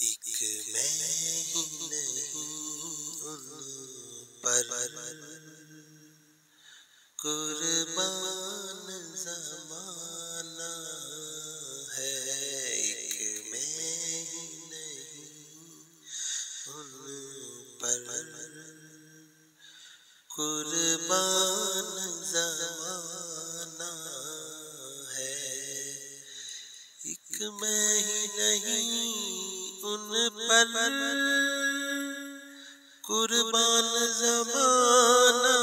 एक मैं ही नहीं उन पर कुर्बान ज़माना है। एक मैं ही नहीं उन पर कुर्बान ज़माना है। एक मैं ही नहीं उन पर कुर्बान ज़माना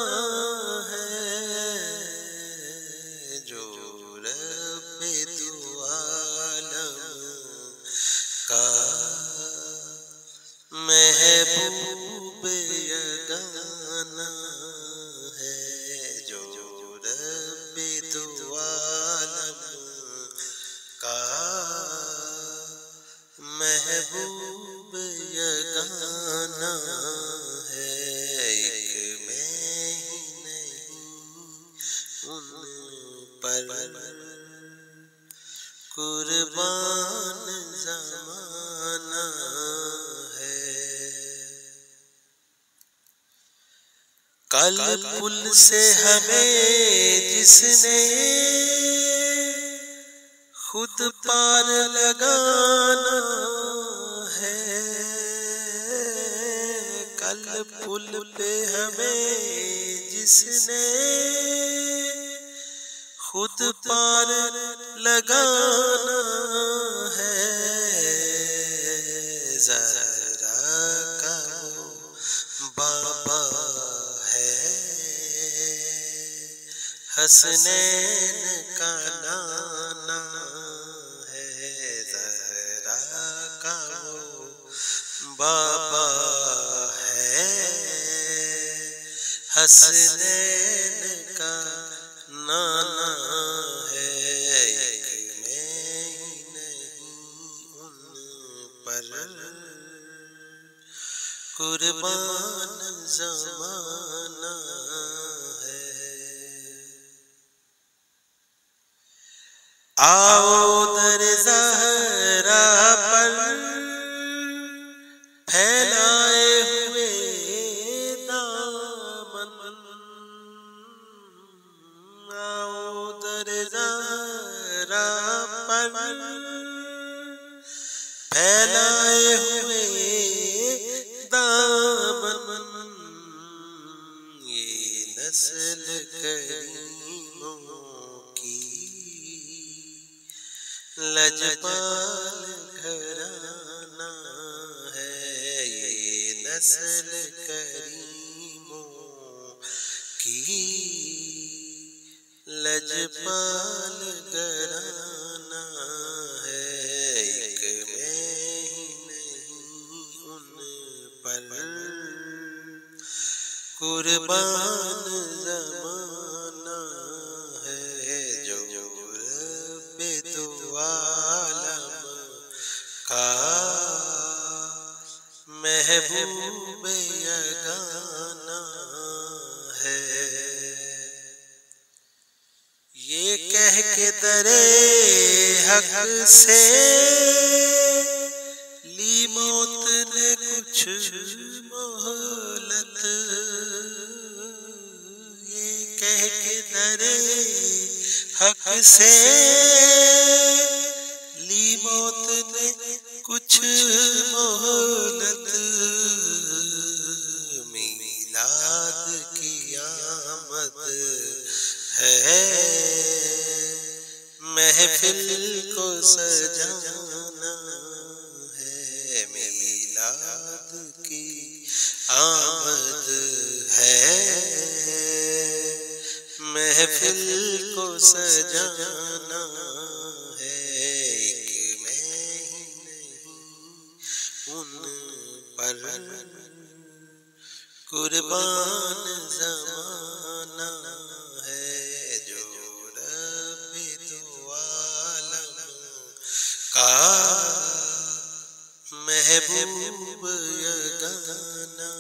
है। जो रब्बे दो आलम का महबूब यगाना है। जो रब्बे दो आलम का महबूब यगाना है। एक मैं ही नहीं उन पर कुर्बान ज़माना है। कल पुल से हमें जिसने खुद पार लगाना है। कल पुल पे हमें जिसने खुद पार लगाना है। ज़हरा का वो बाबा है, हसनैन का नाना है। ज़हरा का वो बाबा है, हसनैन का नाना है। एक मैं ही नहीं उन पर कुर्बान ज़माना है। आओ दर ज़हरा पर फैलाए हुए दामन। आओ दर ज़हरा पर फैलाए हुए दामन। ये नस्ल करीमों की लजपाल घराना है। ये नस्ल करीमों की लजपाल घराना है। एक मैं ही नहीं उन पर कुर्बान ज़माना है। जो रब्बे दो आलम का महबूब यगाना है। ये कह के दरे हक से ली मौत ने कुछ मोहलत। ये कह के दरे हक से ली मौत ने कुछ मोहलत। मीलाद की आमद है, महफिल को सजाना है। मीलाद की आमद है, महफिल को सजाना है। एक मैं ही नहीं उन पर कुर्बान ज़माना है। जो रब्बे दो आलम का महबूब यगाना